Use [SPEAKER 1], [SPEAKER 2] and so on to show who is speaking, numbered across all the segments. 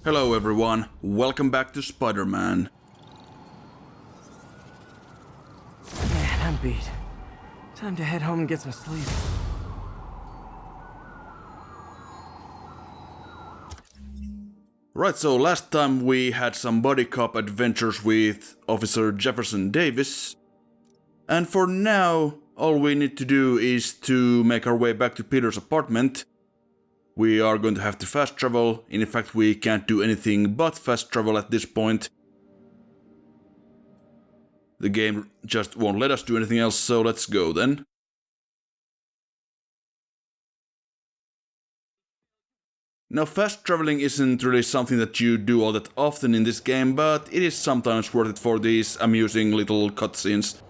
[SPEAKER 1] Hello everyone, welcome back to Spider-Man.
[SPEAKER 2] Man, I'm beat. Time to head home and get some sleep.
[SPEAKER 1] Right, so last time we had some buddy cop adventures with Officer Jefferson Davis. And for now, all we need to do is to make our way back to Peter's apartment. We are going to have to fast travel. In fact, we can't do anything but fast travel at this point. The game just won't let us do anything else, so let's go then. Now, fast traveling isn't really something that you do all that often in this game, but it is sometimes worth it for these amusing little cutscenes.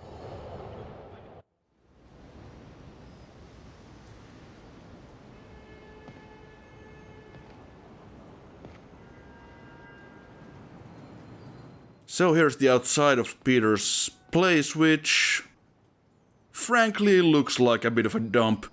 [SPEAKER 1] So here's the outside of Peter's place, which frankly looks like a bit of a dump.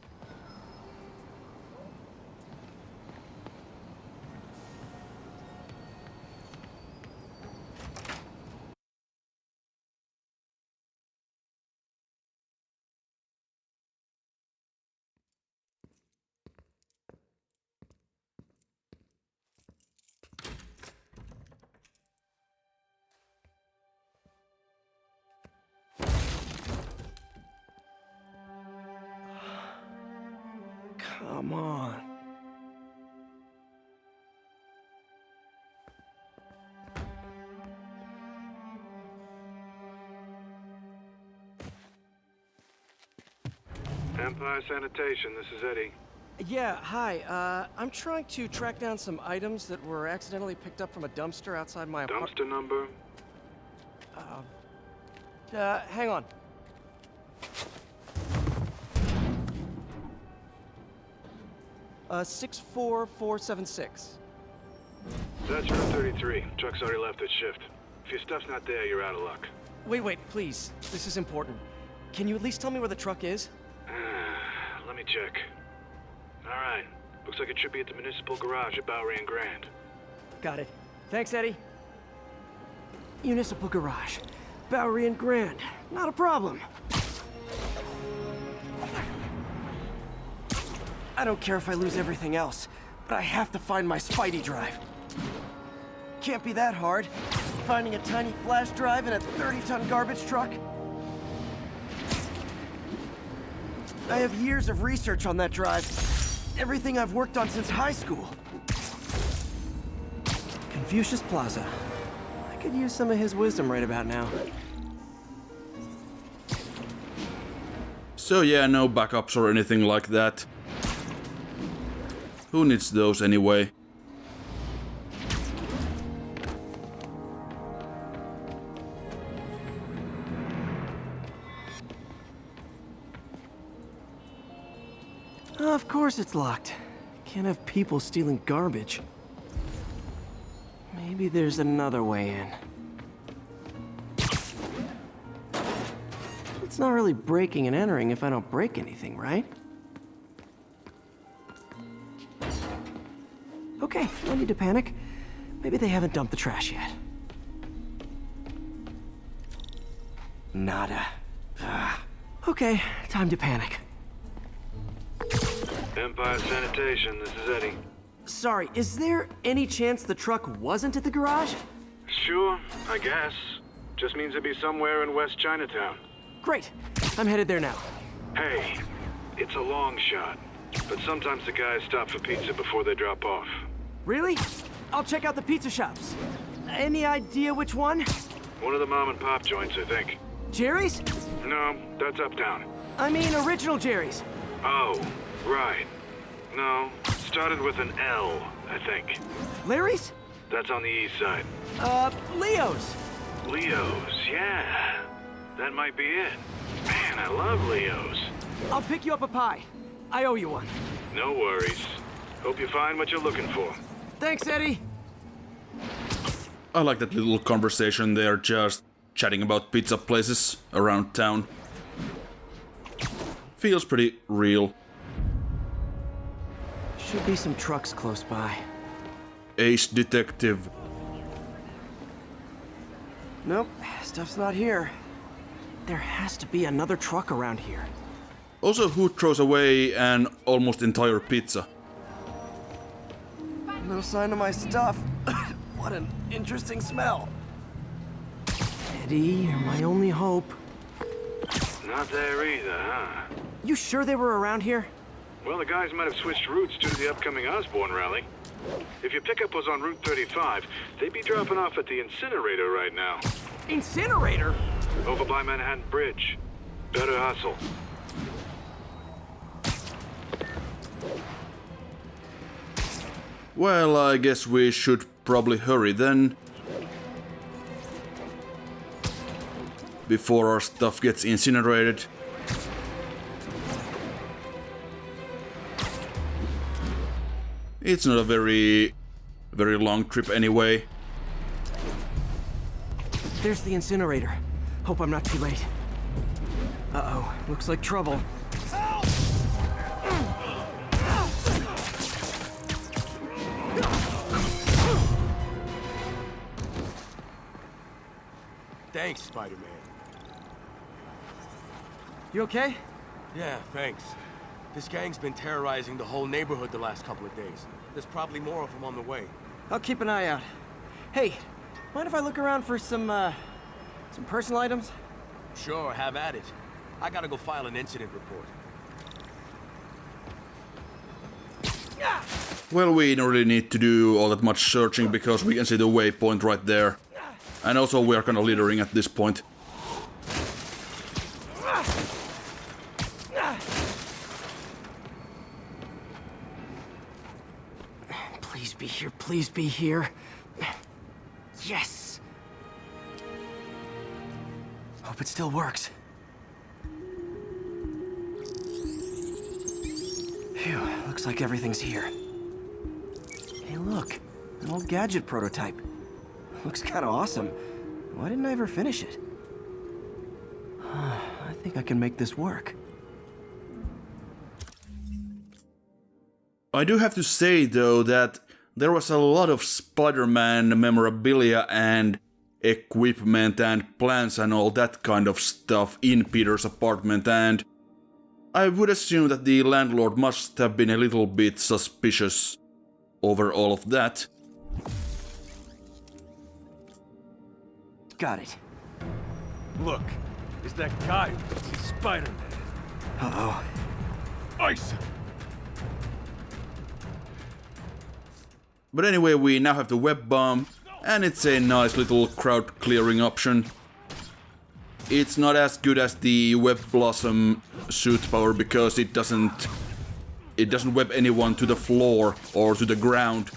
[SPEAKER 2] Come on.
[SPEAKER 3] Empire Sanitation, this is Eddie.
[SPEAKER 2] Yeah, hi. I'm trying to track down some items that were accidentally picked up from a dumpster outside my apartment.
[SPEAKER 3] Dumpster number?
[SPEAKER 2] Hang on. Uh, 64476.
[SPEAKER 3] That's room 33. Truck's already left its shift. If your stuff's not there, you're out of luck.
[SPEAKER 2] Wait, please. This is important. Can you at least tell me where the truck is?
[SPEAKER 3] Let me check. Alright. Looks like it should be at the municipal garage at Bowery and Grand.
[SPEAKER 2] Got it. Thanks, Eddie. Municipal garage. Bowery and Grand. Not a problem. I don't care if I lose everything else, but I have to find my Spidey drive. Can't be that hard. Finding a tiny flash drive in a 30-ton garbage truck. I have years of research on that drive. Everything I've worked on since high school. Confucius Plaza. I could use some of his wisdom right about now.
[SPEAKER 1] So yeah, no backups or anything like that. Who needs those anyway?
[SPEAKER 2] Of course it's locked. Can't have people stealing garbage. Maybe there's another way in. It's not really breaking and entering if I don't break anything, right? Okay, no need to panic. Maybe they haven't dumped the trash yet. Nada. Okay, time to panic.
[SPEAKER 3] Empire Sanitation, this is Eddie.
[SPEAKER 2] Sorry, is there any chance the truck wasn't at the garage?
[SPEAKER 3] Sure, I guess. Just means it'd be somewhere in West Chinatown.
[SPEAKER 2] Great, I'm headed there now.
[SPEAKER 3] Hey, it's a long shot, but sometimes the guys stop for pizza before they drop off.
[SPEAKER 2] Really? I'll check out the pizza shops. Any idea which one?
[SPEAKER 3] One of the mom and pop joints, I think.
[SPEAKER 2] Jerry's?
[SPEAKER 3] No, that's uptown.
[SPEAKER 2] I mean original Jerry's.
[SPEAKER 3] Oh, right. No, started with an L, I think.
[SPEAKER 2] Larry's?
[SPEAKER 3] That's on the east side.
[SPEAKER 2] Leo's.
[SPEAKER 3] Leo's, yeah. That might be it. Man, I love Leo's.
[SPEAKER 2] I'll pick you up a pie. I owe you one.
[SPEAKER 3] No worries. Hope you find what you're looking for.
[SPEAKER 2] Thanks, Eddie.
[SPEAKER 1] I like that little conversation there, just chatting about pizza places around town. Feels pretty real.
[SPEAKER 2] Should be some trucks close by.
[SPEAKER 1] ace detective.
[SPEAKER 2] Nope, stuff's not here. There has to be another truck around here.
[SPEAKER 1] Also, who throws away an almost entire pizza?
[SPEAKER 2] No sign of my stuff. What an interesting smell. Eddie, you're my only hope.
[SPEAKER 3] Not there either, huh?
[SPEAKER 2] You sure they were around here?
[SPEAKER 3] Well, the guys might have switched routes due to the upcoming Osborne rally. If your pickup was on Route 35, they'd be dropping off at the incinerator right now.
[SPEAKER 2] Incinerator?
[SPEAKER 3] Over by Manhattan Bridge. Better hustle.
[SPEAKER 1] Well, I guess we should probably hurry then. Before our stuff gets incinerated. It's not a very long trip anyway.
[SPEAKER 2] There's the incinerator. Hope I'm not too late. Uh-oh, looks like trouble.
[SPEAKER 4] Thanks, Spider-Man.
[SPEAKER 2] You okay?
[SPEAKER 4] Yeah, thanks. This gang's been terrorizing the whole neighborhood the last couple of days. There's probably more of them on the way.
[SPEAKER 2] I'll keep an eye out. Hey, mind if I look around for some personal items?
[SPEAKER 4] Sure, have at it. I gotta go file an incident report.
[SPEAKER 1] Well, we don't really need to do all that much searching because we can see the waypoint right there. And also we are kind of littering at this point.
[SPEAKER 2] Please be here, please be here. Yes! Hope it still works. Phew, looks like everything's here. Hey look, an old gadget prototype. Looks kinda awesome. Why didn't I ever finish it? I think I can make this work.
[SPEAKER 1] I do have to say though that there was a lot of Spider-Man memorabilia and equipment and plans and all that kind of stuff in Peter's apartment, and I would assume that the landlord must have been a little bit suspicious over all of that.
[SPEAKER 2] Got it.
[SPEAKER 5] Look, it's that guy who thinks he's Spider-Man.
[SPEAKER 2] Uh-oh.
[SPEAKER 5] Ice!
[SPEAKER 1] But anyway, we now have the web bomb, and it's a nice little crowd clearing option. It's not as good as the web blossom suit power because it doesn't web anyone to the floor or to the ground.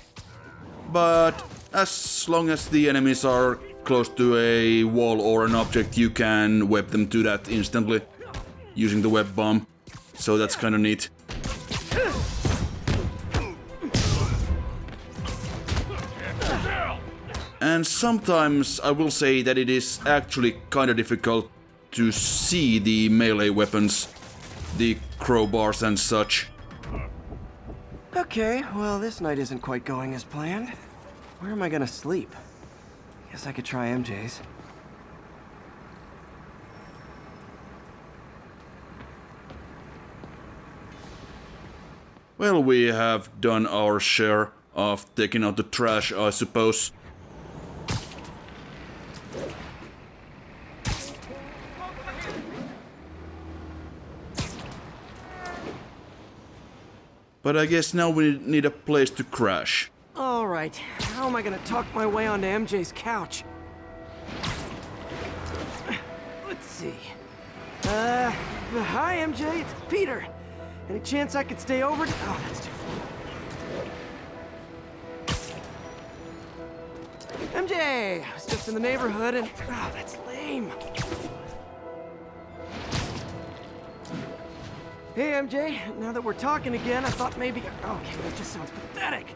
[SPEAKER 1] But as long as the enemies are close to a wall or an object, you can web them to that instantly using the web bomb. So that's kind of neat. And sometimes I will say that it is actually kind of difficult to see the melee weapons, the crowbars and such.
[SPEAKER 2] Okay, well this night isn't quite going as planned. Where am I gonna sleep? Guess I could try MJ's.
[SPEAKER 1] Well, we have done our share of taking out the trash, I suppose. But I guess now we need a place to crash.
[SPEAKER 2] All right, how am I gonna talk my way onto MJ's couch? Let's see. Hi MJ, it's Peter. Any chance I could stay over? Oh, that's too far. MJ, I was just in the neighborhood and... Oh, that's lame. Hey MJ, now that we're talking again, I thought maybe... Okay, that just sounds pathetic.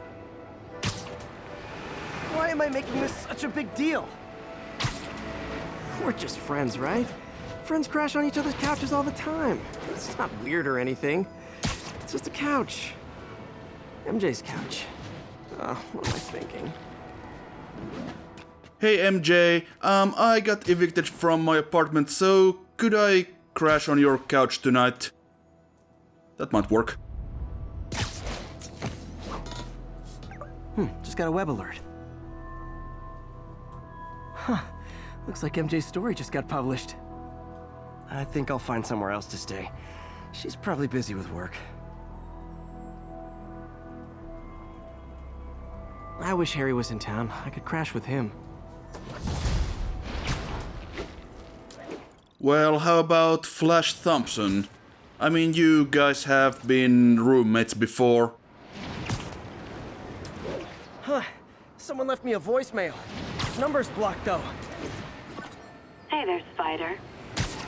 [SPEAKER 2] Why am I making this such a big deal? We're just friends, right? Friends crash on each other's couches all the time. It's not weird or anything. It's just a couch. MJ's couch. What am I thinking?
[SPEAKER 1] Hey MJ, I got evicted from my apartment, so could I crash on your couch tonight? That might work.
[SPEAKER 2] Just got a web alert. Huh. Looks like MJ's story just got published. I think I'll find somewhere else to stay. She's probably busy with work. I wish Harry was in town. I could crash with him.
[SPEAKER 1] Well, how about Flash Thompson? I mean, you guys have been roommates before.
[SPEAKER 2] Huh. Someone left me a voicemail. Number's blocked, though.
[SPEAKER 6] Hey there, Spider.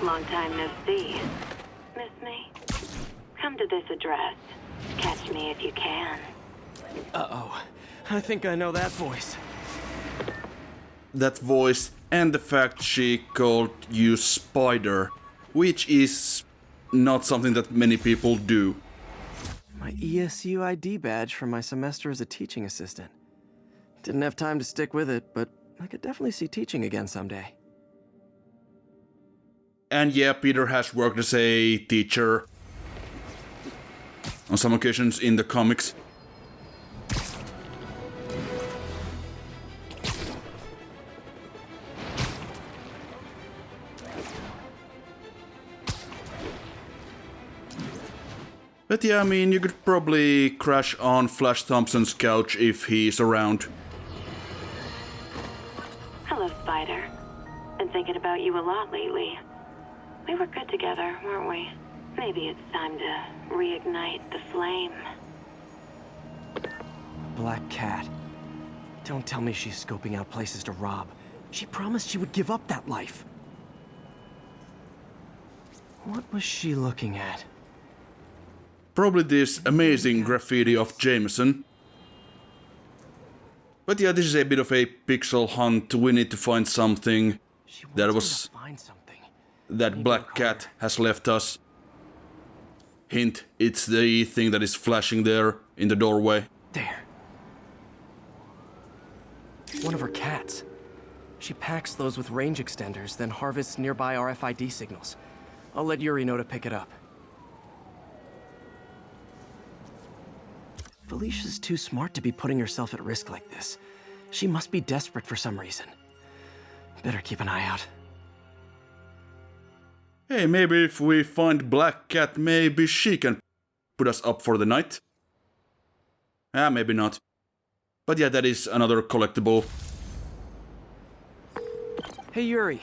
[SPEAKER 6] Long time no see. Miss me? Come to this address. Catch me if you can.
[SPEAKER 2] Uh-oh. I think I know that voice.
[SPEAKER 1] That voice and the fact she called you Spider, which is not something that many people do.
[SPEAKER 2] My ESU ID badge from my semester as a teaching assistant. Didn't have time to stick with it, but I could definitely see teaching again someday.
[SPEAKER 1] And yeah, Peter has worked as a teacher on some occasions in the comics. But yeah, I mean, you could probably crash on Flash Thompson's couch if he's around.
[SPEAKER 6] Hello, Spider. Been thinking about you a lot lately. We were good together, weren't we? Maybe it's time to reignite the flame.
[SPEAKER 2] Black Cat. Don't tell me she's scoping out places to rob. She promised she would give up that life. What was she looking at?
[SPEAKER 1] Probably this amazing graffiti of Jameson. But yeah, this is a bit of a pixel hunt. We need to find something that Black Cat has left us. Hint, it's the thing that is flashing there in the doorway.
[SPEAKER 2] There. One of her cats. She packs those with range extenders, then harvests nearby RFID signals. I'll let Yuri know to pick it up. Felicia's too smart to be putting herself at risk like this. She must be desperate for some reason. Better keep an eye out.
[SPEAKER 1] Hey, maybe if we find Black Cat, maybe she can put us up for the night? Maybe not. But yeah, that is another collectible.
[SPEAKER 2] Hey Yuri,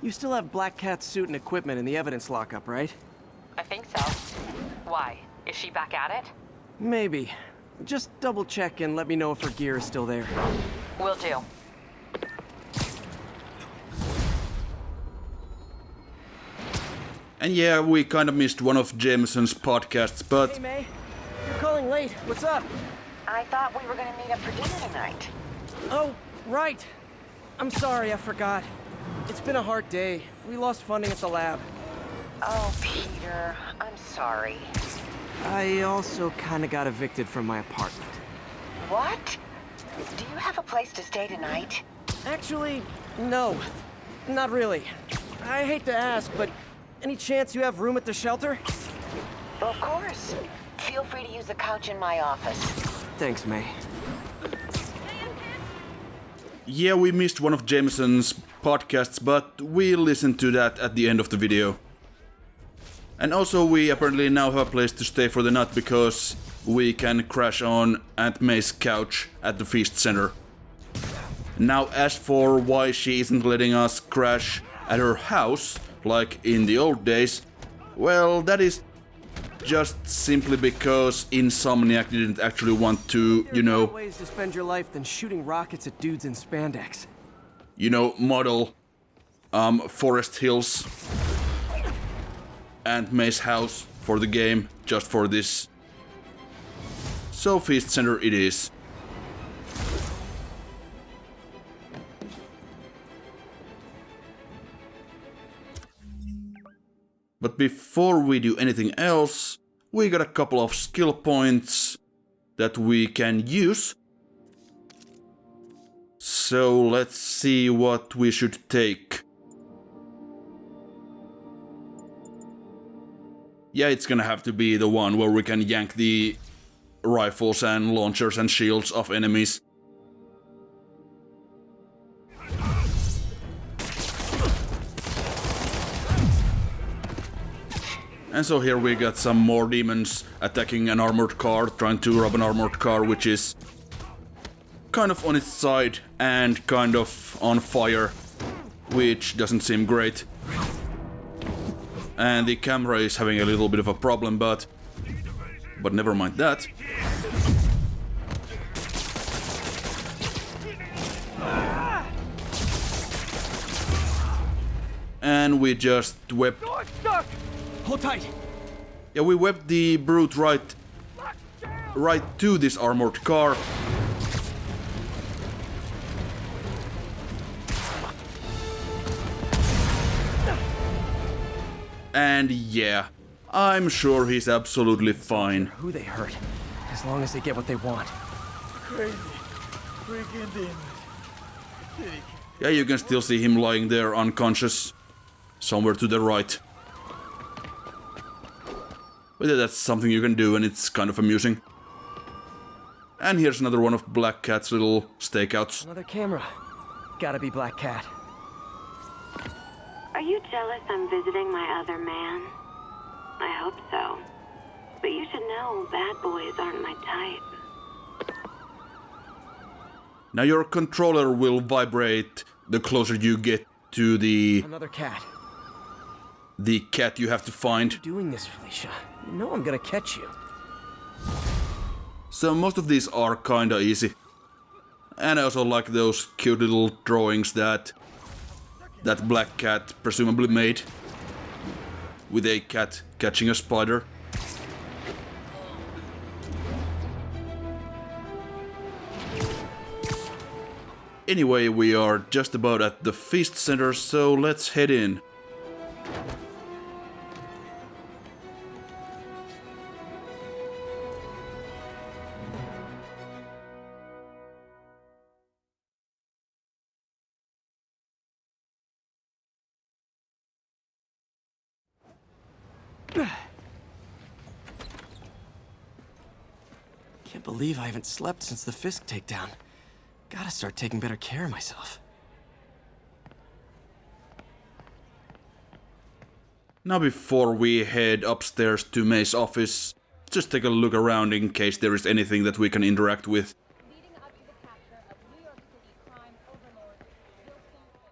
[SPEAKER 2] you still have Black Cat's suit and equipment in the evidence lockup, right?
[SPEAKER 7] I think so. Why? Is she back at it?
[SPEAKER 2] Maybe. Just double check and let me know if her gear is still there.
[SPEAKER 7] Will do.
[SPEAKER 1] And yeah, we kind of missed one of Jameson's podcasts, but...
[SPEAKER 2] Hey May, you're calling late. What's up?
[SPEAKER 7] I thought we were gonna meet up for dinner tonight.
[SPEAKER 2] Oh, right. I'm sorry, I forgot. It's been a hard day. We lost funding at the lab.
[SPEAKER 7] Oh, Peter, I'm sorry.
[SPEAKER 2] I also kinda got evicted from my apartment.
[SPEAKER 7] What? Do you have a place to stay tonight?
[SPEAKER 2] Actually, no. Not really. I hate to ask, but any chance you have room at the shelter?
[SPEAKER 7] Of course. Feel free to use the couch in my office.
[SPEAKER 2] Thanks, May.
[SPEAKER 1] Yeah, we missed one of Jameson's podcasts, but we'll listen to that at the end of the video. And also, we apparently now have a place to stay for the night because we can crash on Aunt May's couch at the Feast Center. Now, as for why she isn't letting us crash at her house, like in the old days, well, that is just simply because Insomniac didn't actually want to, you know...
[SPEAKER 2] There are ways to spend your life than shooting rockets at dudes in spandex.
[SPEAKER 1] You know, model, Forest Hills, Aunt May's house for the game, just for this. So Feast Center it is. But before we do anything else, we got a couple of skill points that we can use. So let's see what we should take. Yeah, it's gonna have to be the one where we can yank the rifles and launchers and shields off enemies. And so here we got some more demons attacking an armored car, trying to rob an armored car, which is kind of on its side and kind of on fire, which doesn't seem great. And the camera is having a little bit of a problem, but never mind that. And we just whipped.
[SPEAKER 2] Hold tight.
[SPEAKER 1] Yeah, we whipped the brute right to this armored car. And yeah, I'm sure he's absolutely fine.
[SPEAKER 2] Who they hurt, as long as they get what they want.
[SPEAKER 5] Crazy. Freaking demons.
[SPEAKER 1] Yeah, you can still see him lying there unconscious, somewhere to the right. But yeah, that's something you can do, and it's kind of amusing. And here's another one of Black Cat's little stakeouts.
[SPEAKER 2] Another camera. Gotta be Black Cat.
[SPEAKER 6] Are you jealous I'm visiting my other man? I hope so. But you should know bad boys aren't my type.
[SPEAKER 1] Now your controller will vibrate the closer you get to the
[SPEAKER 2] Another cat.
[SPEAKER 1] cat you have to find.
[SPEAKER 2] Doing this, Felicia. You know I'm gonna catch you.
[SPEAKER 1] So most of these are kinda easy. And I also like those cute little drawings that Black Cat presumably made. With a cat catching a spider. Anyway, we are just about at the feast center, so let's head in.
[SPEAKER 2] Can't believe I haven't slept since the Fisk takedown. Gotta start taking better care of myself.
[SPEAKER 1] Now before we head upstairs to May's office, just take a look around in case there is anything that we can interact with.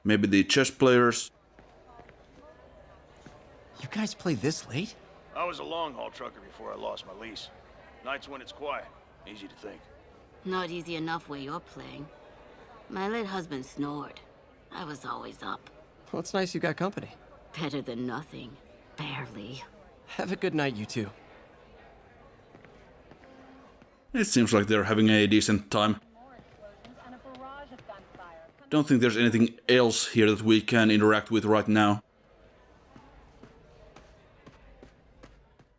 [SPEAKER 1] Maybe the chess players.
[SPEAKER 2] You guys play this late?
[SPEAKER 5] I was a long-haul trucker before I lost my lease. Nights when it's quiet. Easy to think.
[SPEAKER 8] Not easy enough where you're playing. My late husband snored. I was always up.
[SPEAKER 2] Well, it's nice you got company.
[SPEAKER 8] Better than nothing. Barely.
[SPEAKER 2] Have a good night, you two.
[SPEAKER 1] It seems like they're having a decent time. Don't think there's anything else here that we can interact with right now.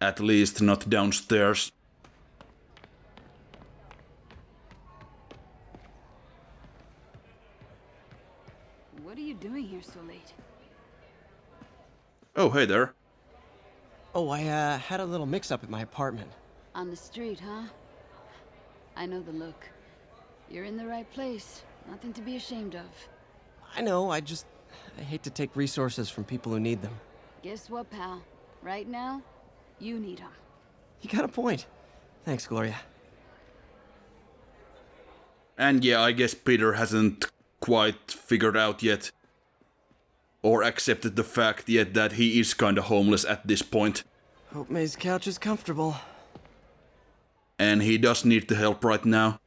[SPEAKER 1] At least not downstairs.
[SPEAKER 8] What are you doing here so late?
[SPEAKER 1] Oh, hey there.
[SPEAKER 2] Oh, I had a little mix-up at my apartment.
[SPEAKER 8] On the street, huh? I know the look. You're in the right place. Nothing to be ashamed of.
[SPEAKER 2] I know, I hate to take resources from people who need them.
[SPEAKER 8] Guess what, pal? Right now, you need them.
[SPEAKER 2] You got a point. Thanks, Gloria.
[SPEAKER 1] And yeah, I guess Peter hasn't quite figured out yet, or accepted the fact yet that he is kinda homeless at this point.
[SPEAKER 2] Hope May's couch is comfortable.
[SPEAKER 1] And he does need the help right now.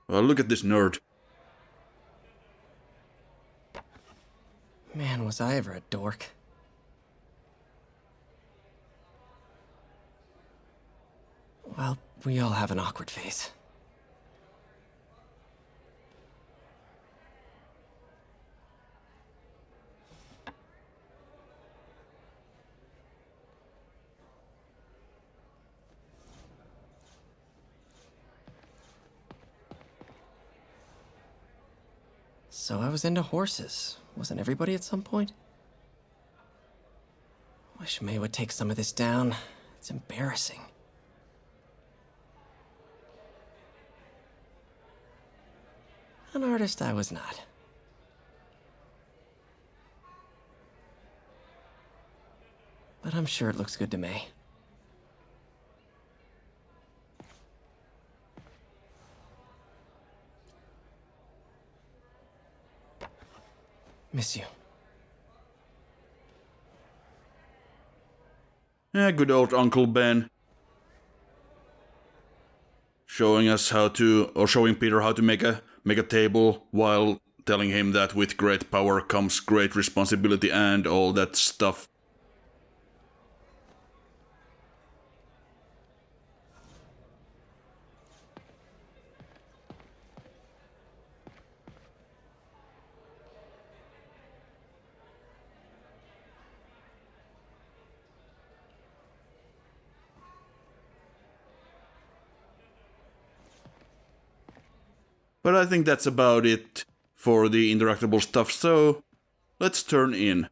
[SPEAKER 1] Well, look at this nerd.
[SPEAKER 2] Man, was I ever a dork. Well, we all have an awkward phase. So I was into horses. Wasn't everybody at some point? Wish May would take some of this down. It's embarrassing. An artist I was not. But I'm sure it looks good to May. Miss you.
[SPEAKER 1] Yeah, good old Uncle Ben. Showing Peter how to make a table while telling him that with great power comes great responsibility and all that stuff. But I think that's about it for the interactable stuff, so let's turn in.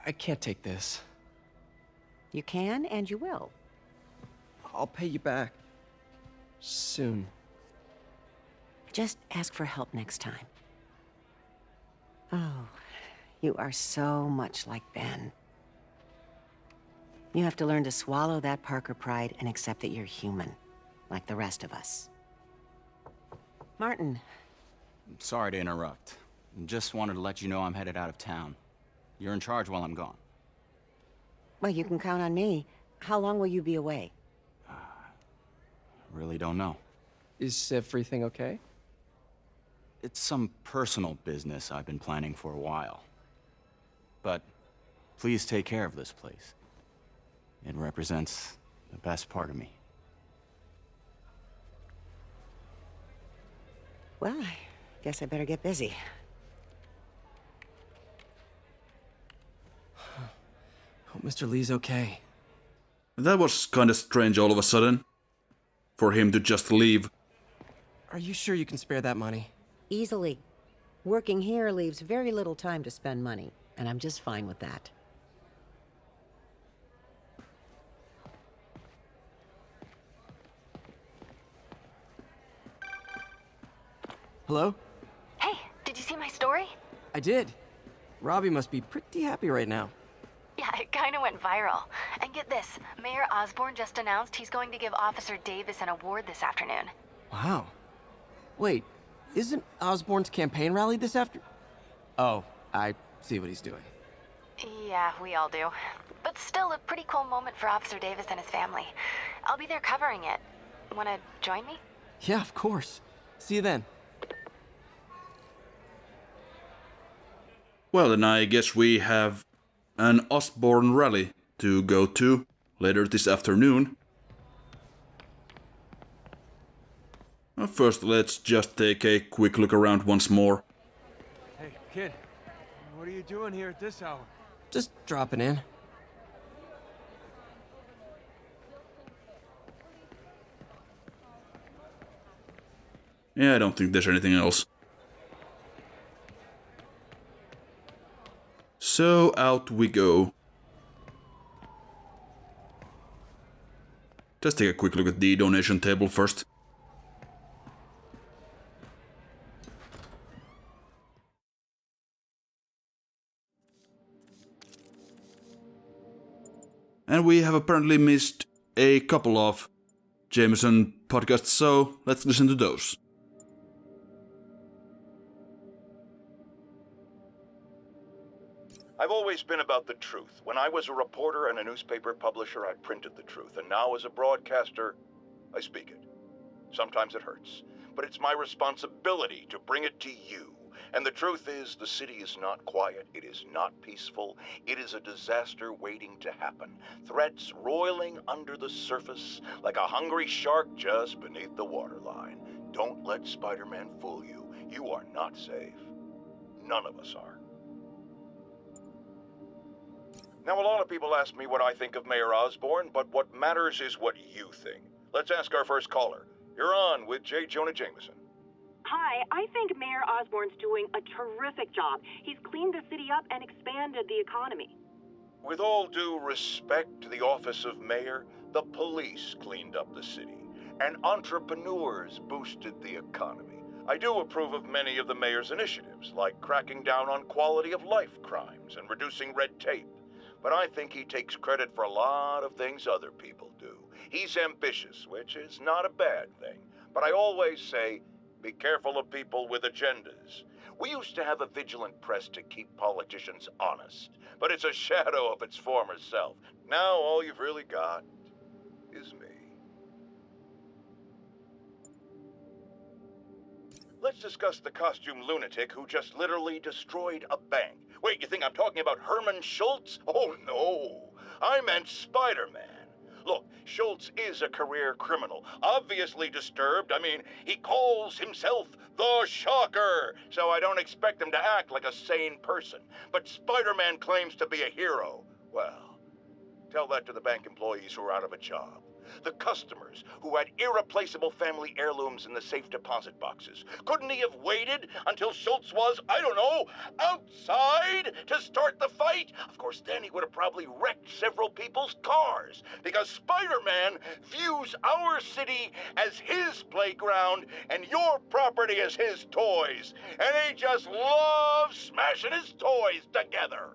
[SPEAKER 2] I can't take this.
[SPEAKER 7] You can and you will.
[SPEAKER 2] I'll pay you back. Soon.
[SPEAKER 7] Just ask for help next time. Oh, you are so much like Ben. You have to learn to swallow that Parker pride and accept that you're human, like the rest of us. Martin.
[SPEAKER 9] Sorry to interrupt. Just wanted to let you know I'm headed out of town. You're in charge while I'm gone.
[SPEAKER 7] Well, you can count on me. How long will you be away?
[SPEAKER 9] Really don't know.
[SPEAKER 2] Is everything okay?
[SPEAKER 9] It's some personal business I've been planning for a while. But please take care of this place. It represents the best part of me.
[SPEAKER 7] Well, I guess I better get busy.
[SPEAKER 2] Hope Mr. Lee's okay.
[SPEAKER 1] That was kinda strange all of a sudden. For him to just leave.
[SPEAKER 2] Are you sure you can spare that money?
[SPEAKER 7] Easily. Working here leaves very little time to spend money, and I'm just fine with that.
[SPEAKER 2] Hello?
[SPEAKER 10] Hey, did you see my story?
[SPEAKER 2] I did. Robbie must be pretty happy right now.
[SPEAKER 10] Yeah, it kinda went viral. And get this, Mayor Osborn just announced he's going to give Officer Davis an award this afternoon.
[SPEAKER 2] Wow. Wait, isn't Osborn's campaign rally this after? Oh, I see what he's doing.
[SPEAKER 10] Yeah, we all do. But still a pretty cool moment for Officer Davis and his family. I'll be there covering it. Wanna join me?
[SPEAKER 2] Yeah, of course. See you then.
[SPEAKER 1] Well, then I guess we have an Osborn rally to go to later this afternoon. Well, first, let's just take a quick look around once more.
[SPEAKER 4] Hey, kid. What are you doing here at this hour?
[SPEAKER 2] Just dropping in.
[SPEAKER 1] Yeah, I don't think there's anything else. So out we go. Just take a quick look at the donation table first. And we have apparently missed a couple of Jameson podcasts, so let's listen to those.
[SPEAKER 5] I've always been about the truth. When I was a reporter and a newspaper publisher, I printed the truth. And now as a broadcaster, I speak it. Sometimes it hurts. But it's my responsibility to bring it to you And the truth is, the city is not quiet. It is not peaceful. It is a disaster waiting to happen. Threats roiling under the surface like a hungry shark just beneath the waterline. Don't let Spider-Man fool you. You are not safe. None of us are. Now, a lot of people ask me what I think of Mayor Osborn, but what matters is what you think. Let's ask our first caller. You're on with J. Jonah Jameson.
[SPEAKER 11] Hi, I think Mayor Osborn's doing a terrific job. He's cleaned the city up and expanded the economy.
[SPEAKER 5] With all due respect to the office of mayor, the police cleaned up the city, and entrepreneurs boosted the economy. I do approve of many of the mayor's initiatives, like cracking down on quality of life crimes and reducing red tape. But I think he takes credit for a lot of things other people do. He's ambitious, which is not a bad thing. But I always say, be careful of people with agendas. We used to have a vigilant press to keep politicians honest, but it's a shadow of its former self. Now all you've really got is me. Let's discuss the costume lunatic who just literally destroyed a bank. Wait, you think I'm talking about Herman Schultz? Oh no, I meant Spider-Man. Look, Schultz is a career criminal, obviously disturbed. I mean, he calls himself the Shocker, so I don't expect him to act like a sane person. But Spider-Man claims to be a hero. Well, tell that to the bank employees who are out of a job. The customers who had irreplaceable family heirlooms in the safe deposit boxes. Couldn't he have waited until Schultz was, I don't know, outside to start the fight? Of course, then he would have probably wrecked several people's cars, because Spider-Man views our city as his playground and your property as his toys. And he just loves smashing his toys together.